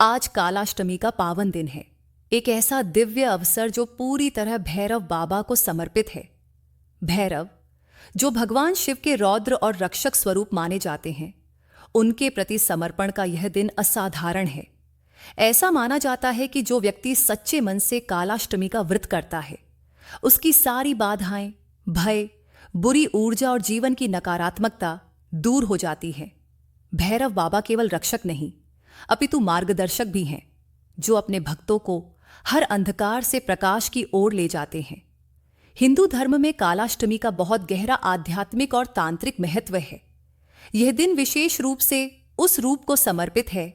आज कालाष्टमी का पावन दिन है। एक ऐसा दिव्य अवसर जो पूरी तरह भैरव बाबा को समर्पित है। भैरव, जो भगवान शिव के रौद्र और रक्षक स्वरूप माने जाते हैं, उनके प्रति समर्पण का यह दिन असाधारण है। ऐसा माना जाता है कि जो व्यक्ति सच्चे मन से कालाष्टमी का व्रत करता है, उसकी सारी बाधाएं, भय, बुरी ऊर्जा और जीवन की नकारात्मकता दूर हो जाती है। भैरव बाबा केवल रक्षक नहीं, अपितु मार्गदर्शक भी हैं, जो अपने भक्तों को हर अंधकार से प्रकाश की ओर ले जाते हैं। हिंदू धर्म में कालाष्टमी का बहुत गहरा आध्यात्मिक और तांत्रिक महत्व है। यह दिन विशेष रूप से उस रूप को समर्पित है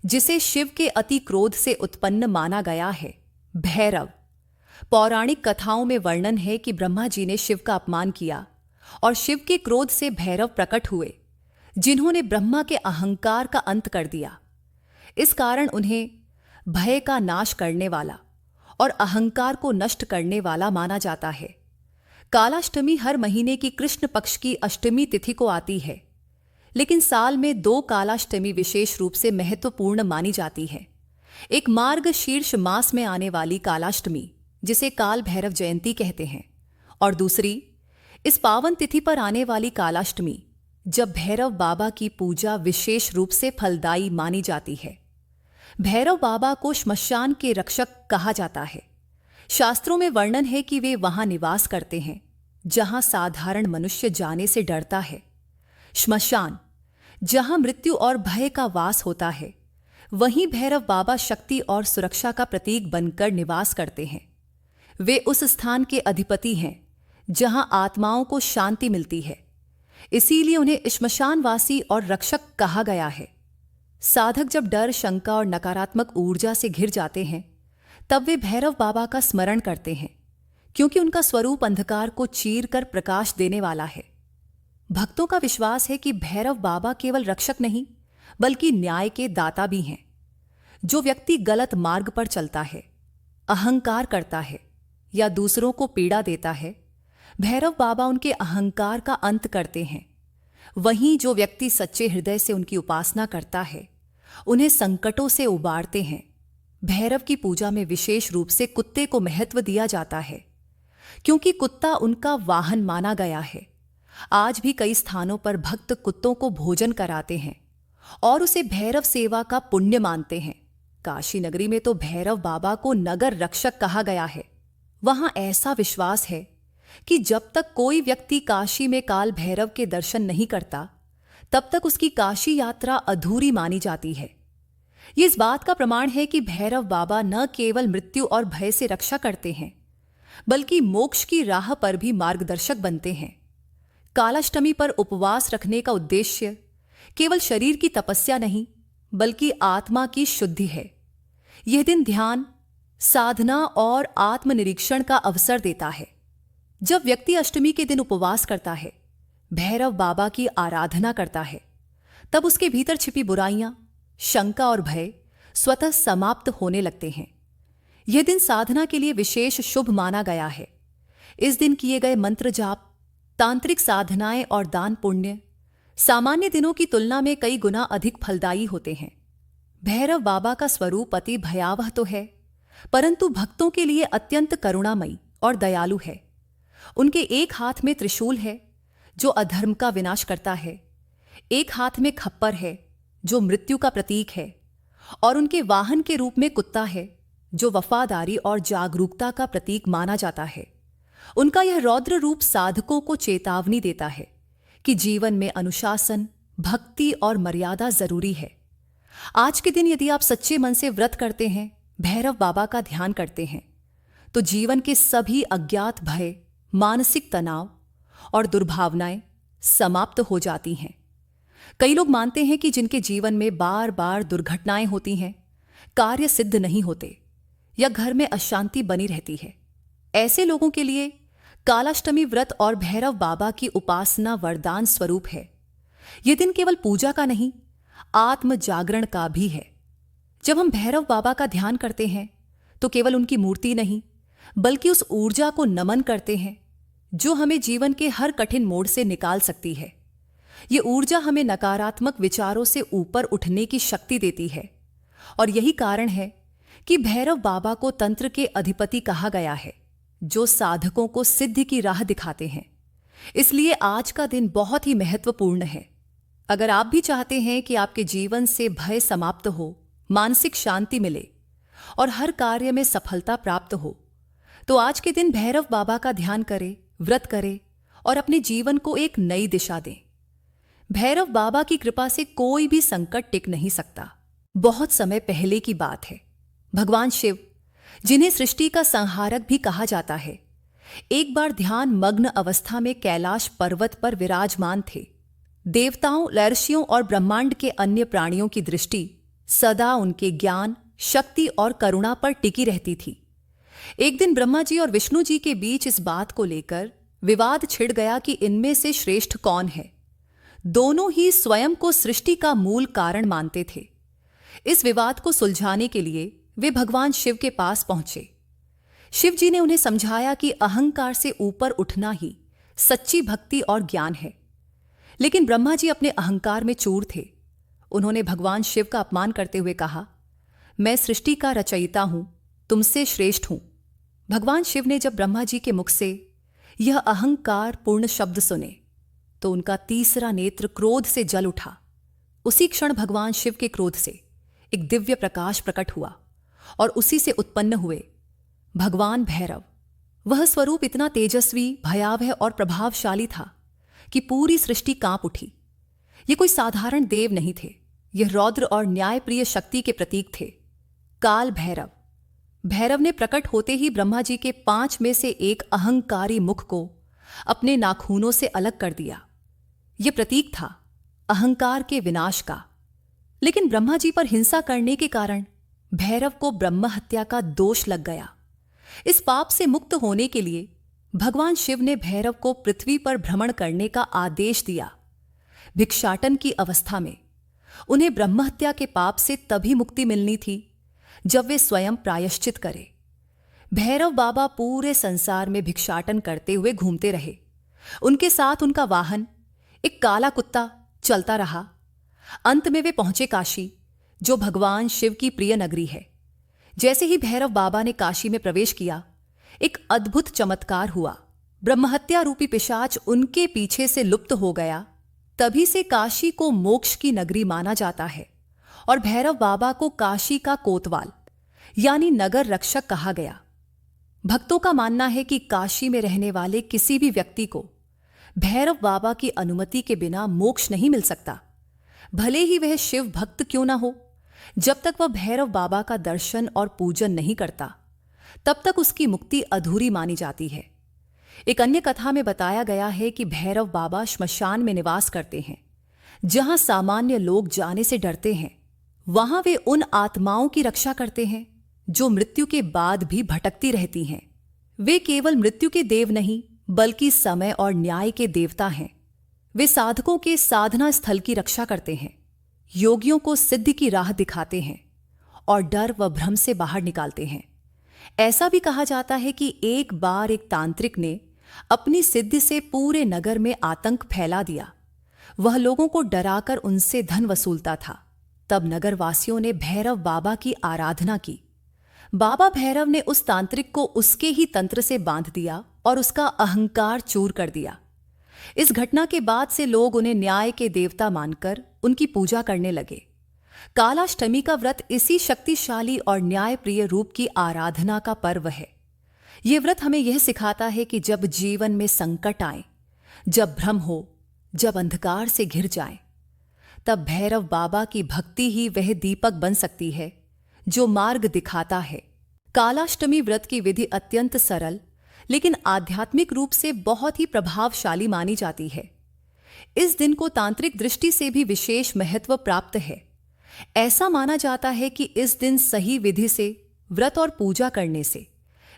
जिसे शिव के अति क्रोध से उत्पन्न माना गया है, भैरव। पौराणिक कथाओं में वर्णन है कि ब्रह्मा जी ने शिव का अपमान किया और शिव के क्रोध से भैरव प्रकट हुए, जिन्होंने ब्रह्मा के अहंकार का अंत कर दिया। इस कारण उन्हें भय का नाश करने वाला और अहंकार को नष्ट करने वाला माना जाता है। कालाष्टमी हर महीने की कृष्ण पक्ष की अष्टमी तिथि को आती है, लेकिन साल में 2 कालाष्टमी विशेष रूप से महत्वपूर्ण मानी जाती है। एक मार्ग शीर्ष मास में आने वाली कालाष्टमी, जिसे काल भैरव जयंती कहते हैं, और दूसरी इस पावन तिथि पर आने वाली कालाष्टमी, जब भैरव बाबा की पूजा विशेष रूप से फलदायी मानी जाती है। भैरव बाबा को श्मशान के रक्षक कहा जाता है। शास्त्रों में वर्णन है कि वे वहां निवास करते हैं जहां साधारण मनुष्य जाने से डरता है। श्मशान, जहां मृत्यु और भय का वास होता है, वहीं भैरव बाबा शक्ति और सुरक्षा का प्रतीक बनकर निवास करते हैं। वे उस स्थान के अधिपति हैं जहां आत्माओं को शांति मिलती है, इसीलिए उन्हें श्मशानवासी और रक्षक कहा गया है। साधक जब डर, शंका और नकारात्मक ऊर्जा से घिर जाते हैं, तब वे भैरव बाबा का स्मरण करते हैं, क्योंकि उनका स्वरूप अंधकार को चीर कर प्रकाश देने वाला है। भक्तों का विश्वास है कि भैरव बाबा केवल रक्षक नहीं, बल्कि न्याय के दाता भी हैं। जो व्यक्ति गलत मार्ग पर चलता है, अहंकार करता है या दूसरों को पीड़ा देता है, भैरव बाबा उनके अहंकार का अंत करते हैं। वहीं जो व्यक्ति सच्चे हृदय से उनकी उपासना करता है, उन्हें संकटों से उबारते हैं। भैरव की पूजा में विशेष रूप से कुत्ते को महत्व दिया जाता है, क्योंकि कुत्ता उनका वाहन माना गया है। आज भी कई स्थानों पर भक्त कुत्तों को भोजन कराते हैं और उसे भैरव सेवा का पुण्य मानते हैं। काशी नगरी में तो भैरव बाबा को नगर रक्षक कहा गया है। वहां ऐसा विश्वास है कि जब तक कोई व्यक्ति काशी में काल भैरव के दर्शन नहीं करता, तब तक उसकी काशी यात्रा अधूरी मानी जाती है। ये इस बात का प्रमाण है कि भैरव बाबा न केवल मृत्यु और भय से रक्षा करते हैं, बल्कि मोक्ष की राह पर भी मार्गदर्शक बनते हैं। कालाष्टमी पर उपवास रखने का उद्देश्य केवल शरीर की तपस्या नहीं, बल्कि आत्मा की शुद्धि है। यह दिन ध्यान, साधना और आत्मनिरीक्षण का अवसर देता है। जब व्यक्ति अष्टमी के दिन उपवास करता है, भैरव बाबा की आराधना करता है, तब उसके भीतर छिपी बुराइयां, शंका और भय स्वतः समाप्त होने लगते हैं। यह दिन साधना के लिए विशेष शुभ माना गया है। इस दिन किए गए मंत्र जाप, तांत्रिक साधनाएं और दान पुण्य सामान्य दिनों की तुलना में कई गुना अधिक फलदायी होते हैं। भैरव बाबा का स्वरूप अति भयावह तो है, परंतु भक्तों के लिए अत्यंत करुणामयी और दयालु है। उनके एक हाथ में त्रिशूल है, जो अधर्म का विनाश करता है। एक हाथ में खप्पर है, जो मृत्यु का प्रतीक है, और उनके वाहन के रूप में कुत्ता है, जो वफादारी और जागरूकता का प्रतीक माना जाता है। उनका यह रौद्र रूप साधकों को चेतावनी देता है कि जीवन में अनुशासन, भक्ति और मर्यादा जरूरी है। आज के दिन यदि आप सच्चे मन से व्रत करते हैं, भैरव बाबा का ध्यान करते हैं, तो जीवन के सभी अज्ञात भय, मानसिक तनाव और दुर्भावनाएं समाप्त हो जाती हैं। कई लोग मानते हैं कि जिनके जीवन में बार बार दुर्घटनाएं होती हैं, कार्य सिद्ध नहीं होते या घर में अशांति बनी रहती है, ऐसे लोगों के लिए कालाष्टमी व्रत और भैरव बाबा की उपासना वरदान स्वरूप है। यह दिन केवल पूजा का नहीं, आत्म जागरण का भी है। जब हम भैरव बाबा का ध्यान करते हैं, तो केवल उनकी मूर्ति नहीं, बल्कि उस ऊर्जा को नमन करते हैं जो हमें जीवन के हर कठिन मोड़ से निकाल सकती है। ये ऊर्जा हमें नकारात्मक विचारों से ऊपर उठने की शक्ति देती है और यही कारण है कि भैरव बाबा को तंत्र के अधिपति कहा गया है, जो साधकों को सिद्धि की राह दिखाते हैं। इसलिए आज का दिन बहुत ही महत्वपूर्ण है। अगर आप भी चाहते हैं कि आपके जीवन से भय समाप्त हो, मानसिक शांति मिले और हर कार्य में सफलता प्राप्त हो, तो आज के दिन भैरव बाबा का ध्यान करें, व्रत करें और अपने जीवन को एक नई दिशा दें। भैरव बाबा की कृपा से कोई भी संकट टिक नहीं सकता। बहुत समय पहले की बात है, भगवान शिव, जिन्हें सृष्टि का संहारक भी कहा जाता है, एक बार ध्यान मग्न अवस्था में कैलाश पर्वत पर विराजमान थे। देवताओं, ऋषियों और ब्रह्मांड के अन्य प्राणियों की दृष्टि सदा उनके ज्ञान, शक्ति और करुणा पर टिकी रहती थी। एक दिन ब्रह्मा जी और विष्णु जी के बीच इस बात को लेकर विवाद छिड़ गया कि इनमें से श्रेष्ठ कौन है। दोनों ही स्वयं को सृष्टि का मूल कारण मानते थे। इस विवाद को सुलझाने के लिए वे भगवान शिव के पास पहुंचे। शिव जी ने उन्हें समझाया कि अहंकार से ऊपर उठना ही सच्ची भक्ति और ज्ञान है। लेकिन ब्रह्मा जी अपने अहंकार में चूर थे। उन्होंने भगवान शिव का अपमान करते हुए कहा, मैं सृष्टि का रचयिता हूं, तुमसे श्रेष्ठ हूं। भगवान शिव ने जब ब्रह्मा जी के मुख से यह अहंकार पूर्ण शब्द सुने तो उनका तीसरा नेत्र क्रोध से जल उठा। उसी क्षण भगवान शिव के क्रोध से एक दिव्य प्रकाश प्रकट हुआ और उसी से उत्पन्न हुए भगवान भैरव। वह स्वरूप इतना तेजस्वी, भयावह और प्रभावशाली था कि पूरी सृष्टि कांप उठी। ये कोई साधारण देव नहीं थे, यह रौद्र और न्यायप्रिय शक्ति के प्रतीक थे। काल भैरव। भैरव ने प्रकट होते ही ब्रह्मा जी के 5 में से एक अहंकारी मुख को अपने नाखूनों से अलग कर दिया। यह प्रतीक था अहंकार के विनाश का। लेकिन ब्रह्मा जी पर हिंसा करने के कारण भैरव को ब्रह्म हत्या का दोष लग गया। इस पाप से मुक्त होने के लिए भगवान शिव ने भैरव को पृथ्वी पर भ्रमण करने का आदेश दिया। भिक्षाटन की अवस्था में उन्हें ब्रह्म हत्या के पाप से तभी मुक्ति मिलनी थी जब वे स्वयं प्रायश्चित करें। भैरव बाबा पूरे संसार में भिक्षाटन करते हुए घूमते रहे। उनके साथ उनका वाहन एक काला कुत्ता चलता रहा। अंत में वे पहुंचे काशी, जो भगवान शिव की प्रिय नगरी है। जैसे ही भैरव बाबा ने काशी में प्रवेश किया, एक अद्भुत चमत्कार हुआ। ब्रह्महत्या रूपी पिशाच उनके पीछे से लुप्त हो गया। तभी से काशी को मोक्ष की नगरी माना जाता है और भैरव बाबा को काशी का कोतवाल यानी नगर रक्षक कहा गया। भक्तों का मानना है कि काशी में रहने वाले किसी भी व्यक्ति को भैरव बाबा की अनुमति के बिना मोक्ष नहीं मिल सकता। भले ही वह शिव भक्त क्यों ना हो, जब तक वह भैरव बाबा का दर्शन और पूजन नहीं करता, तब तक उसकी मुक्ति अधूरी मानी जाती है। एक अन्य कथा में बताया गया है कि भैरव बाबा श्मशान में निवास करते हैं, जहां सामान्य लोग जाने से डरते हैं। वहां वे उन आत्माओं की रक्षा करते हैं जो मृत्यु के बाद भी भटकती रहती हैं। वे केवल मृत्यु के देव नहीं, बल्कि समय और न्याय के देवता हैं। वे साधकों के साधना स्थल की रक्षा करते हैं, योगियों को सिद्धि की राह दिखाते हैं और डर व भ्रम से बाहर निकालते हैं। ऐसा भी कहा जाता है कि एक बार एक तांत्रिक ने अपनी सिद्धि से पूरे नगर में आतंक फैला दिया। वह लोगों को डराकर उनसे धन वसूलता था। तब नगरवासियों ने भैरव बाबा की आराधना की। बाबा भैरव ने उस तांत्रिक को उसके ही तंत्र से बांध दिया और उसका अहंकार चूर कर दिया। इस घटना के बाद से लोग उन्हें न्याय के देवता मानकर उनकी पूजा करने लगे। कालाष्टमी का व्रत इसी शक्तिशाली और न्यायप्रिय रूप की आराधना का पर्व है। यह व्रत हमें यह सिखाता है कि जब जीवन में संकट आए, जब भ्रम हो, जब अंधकार से घिर जाए, तब भैरव बाबा की भक्ति ही वह दीपक बन सकती है जो मार्ग दिखाता है। कालाष्टमी व्रत की विधि अत्यंत सरल लेकिन आध्यात्मिक रूप से बहुत ही प्रभावशाली मानी जाती है। इस दिन को तांत्रिक दृष्टि से भी विशेष महत्व प्राप्त है। ऐसा माना जाता है कि इस दिन सही विधि से व्रत और पूजा करने से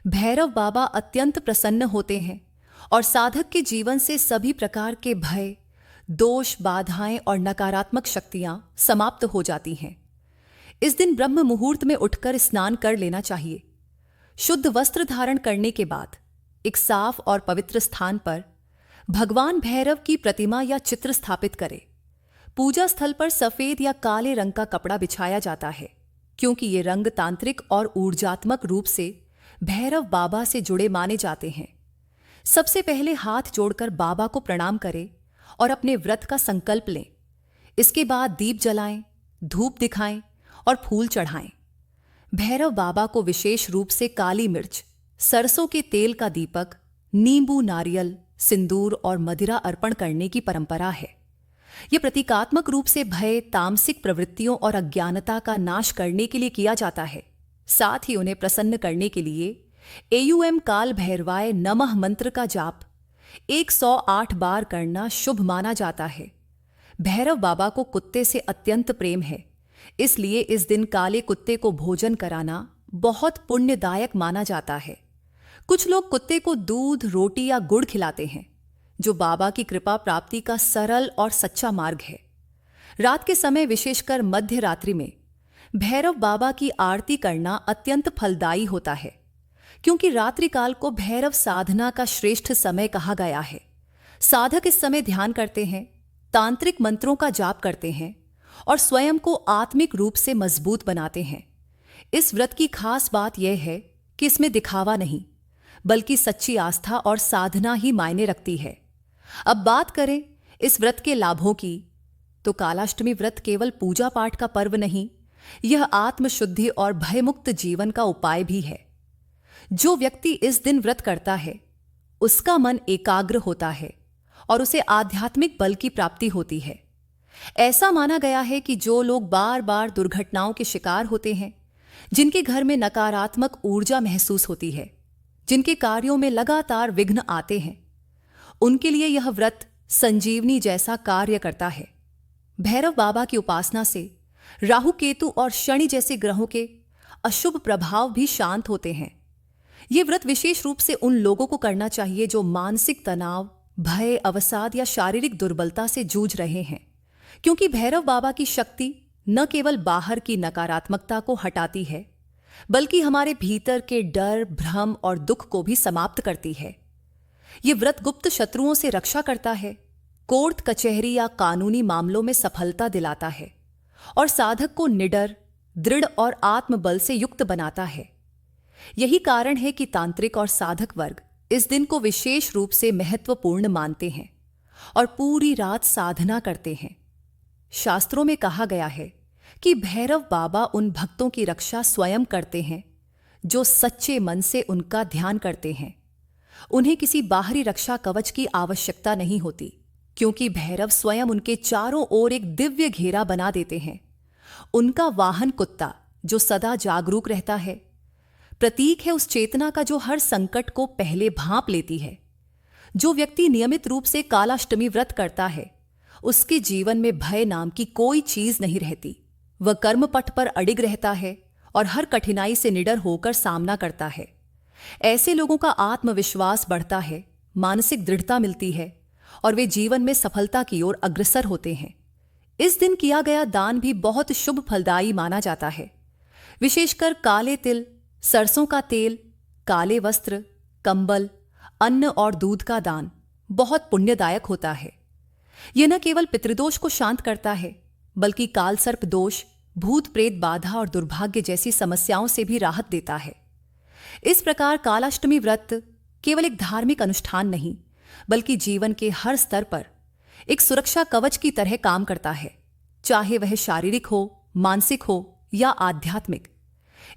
भैरव बाबा अत्यंत प्रसन्न होते हैं और साधक के जीवन से सभी प्रकार के भय, दोष, बाधाएं और नकारात्मक शक्तियां समाप्त हो जाती हैं। इस दिन ब्रह्म मुहूर्त में उठकर स्नान कर लेना चाहिए। शुद्ध वस्त्र धारण करने के बाद एक साफ और पवित्र स्थान पर भगवान भैरव की प्रतिमा या चित्र स्थापित करें। पूजा स्थल पर सफेद या काले रंग का कपड़ा बिछाया जाता है। क्योंकि ये रंग तांत्रिक और ऊर्जात्मक रूप से भैरव बाबा से जुड़े माने जाते हैं। सबसे पहले हाथ जोड़कर बाबा को प्रणाम करें और अपने व्रत का संकल्प लें। इसके बाद दीप जलाएं, धूप दिखाएं और फूल चढ़ाएं। भैरव बाबा को विशेष रूप से काली मिर्च, सरसों के तेल का दीपक, नींबू, नारियल, सिंदूर और मदिरा अर्पण करने की परंपरा है। यह प्रतीकात्मक रूप से भय, तामसिक प्रवृत्तियों और अज्ञानता का नाश करने के लिए किया जाता है। साथ ही उन्हें प्रसन्न करने के लिए एयूएम काल भैरवाय नमः मंत्र का जाप 108 बार करना शुभ माना जाता है। भैरव बाबा को कुत्ते से अत्यंत प्रेम है, इसलिए इस दिन काले कुत्ते को भोजन कराना बहुत पुण्यदायक माना जाता है। कुछ लोग कुत्ते को दूध, रोटी या गुड़ खिलाते हैं, जो बाबा की कृपा प्राप्ति का सरल और सच्चा मार्ग है। रात के समय, विशेषकर मध्य रात्रि में, भैरव बाबा की आरती करना अत्यंत फलदायी होता है, क्योंकि रात्रिकाल को भैरव साधना का श्रेष्ठ समय कहा गया है। साधक इस समय ध्यान करते हैं, तांत्रिक मंत्रों का जाप करते हैं और स्वयं को आत्मिक रूप से मजबूत बनाते हैं। इस व्रत की खास बात यह है कि इसमें दिखावा नहीं, बल्कि सच्ची आस्था और साधना ही मायने रखती है। अब बात करें इस व्रत के लाभों की, तो कालाष्टमी व्रत केवल पूजा पाठ का पर्व नहीं, यह आत्मशुद्धि और भयमुक्त जीवन का उपाय भी है। जो व्यक्ति इस दिन व्रत करता है, उसका मन एकाग्र होता है और उसे आध्यात्मिक बल की प्राप्ति होती है। ऐसा माना गया है कि जो लोग बार बार दुर्घटनाओं के शिकार होते हैं, जिनके घर में नकारात्मक ऊर्जा महसूस होती है, जिनके कार्यों में लगातार विघ्न आते हैं, उनके लिए यह व्रत संजीवनी जैसा कार्य करता है। भैरव बाबा की उपासना से राहु, केतु और शनि जैसे ग्रहों के अशुभ प्रभाव भी शांत होते हैं। यह व्रत विशेष रूप से उन लोगों को करना चाहिए जो मानसिक तनाव, भय, अवसाद या शारीरिक दुर्बलता से जूझ रहे हैं, क्योंकि भैरव बाबा की शक्ति न केवल बाहर की नकारात्मकता को हटाती है, बल्कि हमारे भीतर के डर, भ्रम और दुख को भी समाप्त करती है। यह व्रत गुप्त शत्रुओं से रक्षा करता है, कोर्ट कचहरी या कानूनी मामलों में सफलता दिलाता है और साधक को निडर, दृढ़ और आत्मबल से युक्त बनाता है। यही कारण है कि तांत्रिक और साधक वर्ग इस दिन को विशेष रूप से महत्वपूर्ण मानते हैं और पूरी रात साधना करते हैं। शास्त्रों में कहा गया है कि भैरव बाबा उन भक्तों की रक्षा स्वयं करते हैं जो सच्चे मन से उनका ध्यान करते हैं। उन्हें किसी बाहरी रक्षा कवच की आवश्यकता नहीं होती, क्योंकि भैरव स्वयं उनके चारों ओर एक दिव्य घेरा बना देते हैं। उनका वाहन कुत्ता, जो सदा जागरूक रहता है, प्रतीक है उस चेतना का जो हर संकट को पहले भांप लेती है। जो व्यक्ति नियमित रूप से कालाष्टमी व्रत करता है, उसके जीवन में भय नाम की कोई चीज नहीं रहती। वह कर्मपथ पर अडिग रहता है और हर कठिनाई से निडर होकर सामना करता है। ऐसे लोगों का आत्मविश्वास बढ़ता है, मानसिक दृढ़ता मिलती है और वे जीवन में सफलता की ओर अग्रसर होते हैं। इस दिन किया गया दान भी बहुत शुभ फलदायी माना जाता है। विशेषकर काले तिल, सरसों का तेल, काले वस्त्र, कंबल, अन्न और दूध का दान बहुत पुण्यदायक होता है। यह न केवल पितृदोष को शांत करता है, बल्कि काल सर्प दोष, भूत प्रेत बाधा और दुर्भाग्य जैसी समस्याओं से भी राहत देता है। इस प्रकार कालाष्टमी व्रत केवल एक धार्मिक अनुष्ठान नहीं, बल्कि जीवन के हर स्तर पर एक सुरक्षा कवच की तरह काम करता है, चाहे वह शारीरिक हो, मानसिक हो या आध्यात्मिक।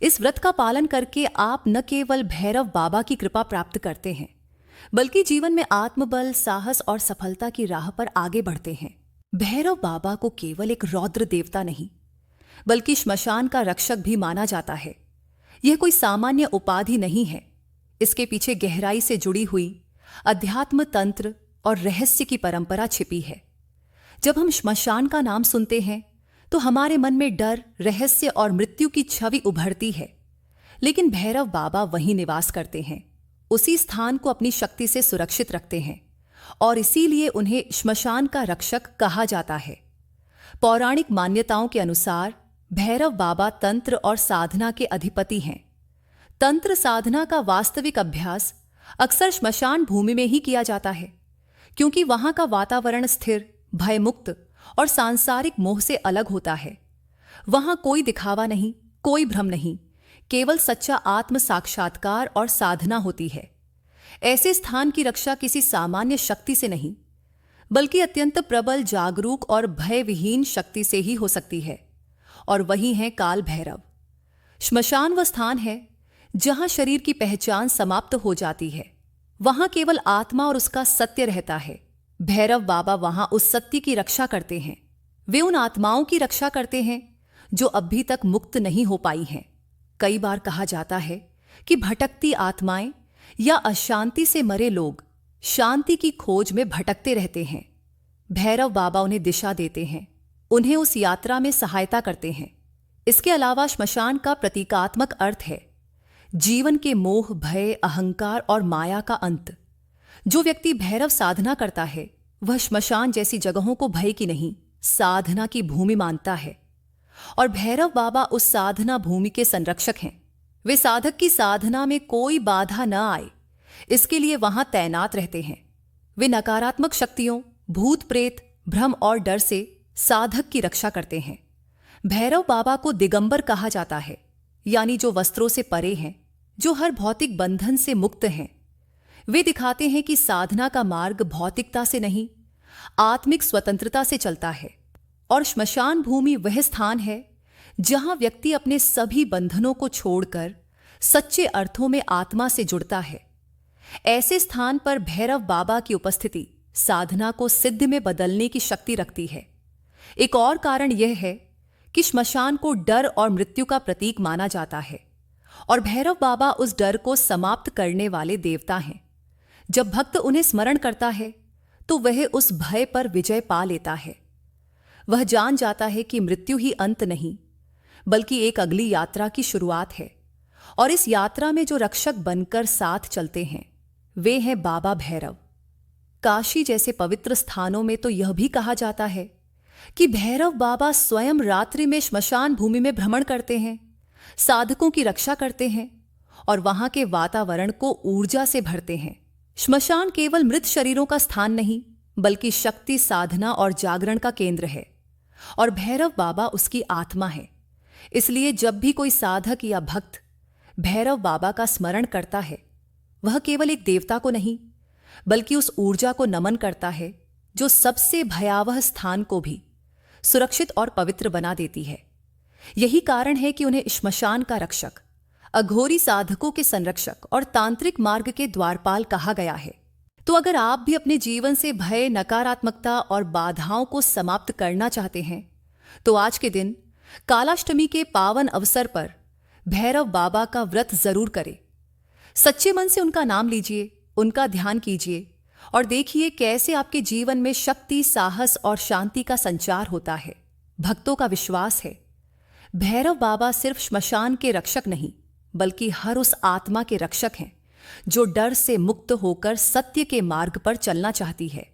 इस व्रत का पालन करके आप न केवल भैरव बाबा की कृपा प्राप्त करते हैं, बल्कि जीवन में आत्मबल, साहस और सफलता की राह पर आगे बढ़ते हैं। भैरव बाबा को केवल एक रौद्र देवता नहीं, बल्कि श्मशान का रक्षक भी माना जाता है। यह कोई सामान्य उपाधि नहीं है, इसके पीछे गहराई से जुड़ी हुई अध्यात्म, तंत्र और रहस्य की परंपरा छिपी है। जब हम श्मशान का नाम सुनते हैं, तो हमारे मन में डर, रहस्य और मृत्यु की छवि उभरती है, लेकिन भैरव बाबा वहीं निवास करते हैं, उसी स्थान को अपनी शक्ति से सुरक्षित रखते हैं और इसीलिए उन्हें श्मशान का रक्षक कहा जाता है। पौराणिक मान्यताओं के अनुसार भैरव बाबा तंत्र और साधना के अधिपति हैं। तंत्र साधना का वास्तविक अभ्यास अक्सर श्मशान भूमि में ही किया जाता है, क्योंकि वहां का वातावरण स्थिर, भयमुक्त और सांसारिक मोह से अलग होता है। वहां कोई दिखावा नहीं, कोई भ्रम नहीं, केवल सच्चा आत्म साक्षात्कार और साधना होती है। ऐसे स्थान की रक्षा किसी सामान्य शक्ति से नहीं, बल्कि अत्यंत प्रबल, जागरूक और भयविहीन शक्ति से ही हो सकती है। और वही है काल भैरव। श्मशान वह स्थान है जहां शरीर की पहचान समाप्त हो जाती है। वहां केवल आत्मा और उसका सत्य रहता है। भैरव बाबा वहां उस सत्य की रक्षा करते हैं। वे उन आत्माओं की रक्षा करते हैं जो अभी तक मुक्त नहीं हो पाई हैं। कई बार कहा जाता है कि भटकती आत्माएं या अशांति से मरे लोग शांति की खोज में भटकते रहते हैं। भैरव बाबा उन्हें दिशा देते हैं, उन्हें उस यात्रा में सहायता करते हैं। इसके अलावा श्मशान का प्रतीकात्मक अर्थ है जीवन के मोह, भय, अहंकार और माया का अंत। जो व्यक्ति भैरव साधना करता है वह श्मशान जैसी जगहों को भय की नहीं, साधना की भूमि मानता है। और भैरव बाबा उस साधना भूमि के संरक्षक हैं। वे साधक की साधना में कोई बाधा न आए, इसके लिए वहां तैनात रहते हैं। वे नकारात्मक शक्तियों, भूत प्रेत, भ्रम और डर से साधक की रक्षा करते हैं। भैरव बाबा को दिगंबर कहा जाता है, यानी जो वस्त्रों से परे हैं, जो हर भौतिक बंधन से मुक्त हैं। वे दिखाते हैं कि साधना का मार्ग भौतिकता से नहीं, आत्मिक स्वतंत्रता से चलता है। और श्मशान भूमि वह स्थान है जहां व्यक्ति अपने सभी बंधनों को छोड़कर सच्चे अर्थों में आत्मा से जुड़ता है। ऐसे स्थान पर भैरव बाबा की उपस्थिति साधना को सिद्ध में बदलने की शक्ति रखती है। एक और कारण यह है कि श्मशान को डर और मृत्यु का प्रतीक माना जाता है, और भैरव बाबा उस डर को समाप्त करने वाले देवता हैं। जब भक्त उन्हें स्मरण करता है तो वह उस भय पर विजय पा लेता है। वह जान जाता है कि मृत्यु ही अंत नहीं, बल्कि एक अगली यात्रा की शुरुआत है। और इस यात्रा में जो रक्षक बनकर साथ चलते हैं वे हैं बाबा भैरव। काशी जैसे पवित्र स्थानों में तो यह भी कहा जाता है कि भैरव बाबा स्वयं रात्रि में श्मशान भूमि में भ्रमण करते हैं, साधकों की रक्षा करते हैं और वहां के वातावरण को ऊर्जा से भरते हैं। श्मशान केवल मृत शरीरों का स्थान नहीं, बल्कि शक्ति, साधना और जागरण का केंद्र है। और भैरव बाबा उसकी आत्मा है। इसलिए जब भी कोई साधक या भक्त भैरव बाबा का स्मरण करता है, वह केवल एक देवता को नहीं, बल्कि उस ऊर्जा को नमन करता है जो सबसे भयावह स्थान को भी सुरक्षित और पवित्र बना देती है। यही कारण है कि उन्हें श्मशान का रक्षक, अघोरी साधकों के संरक्षक और तांत्रिक मार्ग के द्वारपाल कहा गया है। तो अगर आप भी अपने जीवन से भय, नकारात्मकता और बाधाओं को समाप्त करना चाहते हैं तो आज के दिन कालाष्टमी के पावन अवसर पर भैरव बाबा का व्रत जरूर करें। सच्चे मन से उनका नाम लीजिए, उनका ध्यान कीजिए और देखिए कैसे आपके जीवन में शक्ति, साहस और शांति का संचार होता है। भक्तों का विश्वास है भैरव बाबा सिर्फ श्मशान के रक्षक नहीं, बल्कि हर उस आत्मा के रक्षक हैं जो डर से मुक्त होकर सत्य के मार्ग पर चलना चाहती है।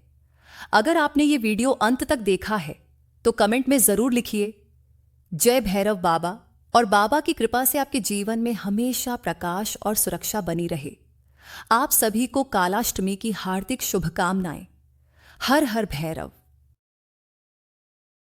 अगर आपने ये वीडियो अंत तक देखा है तो कमेंट में जरूर लिखिए जय भैरव बाबा, और बाबा की कृपा से आपके जीवन में हमेशा प्रकाश और सुरक्षा बनी रहे। आप सभी को कालाष्टमी की हार्दिक शुभकामनाएं। हर हर भैरव।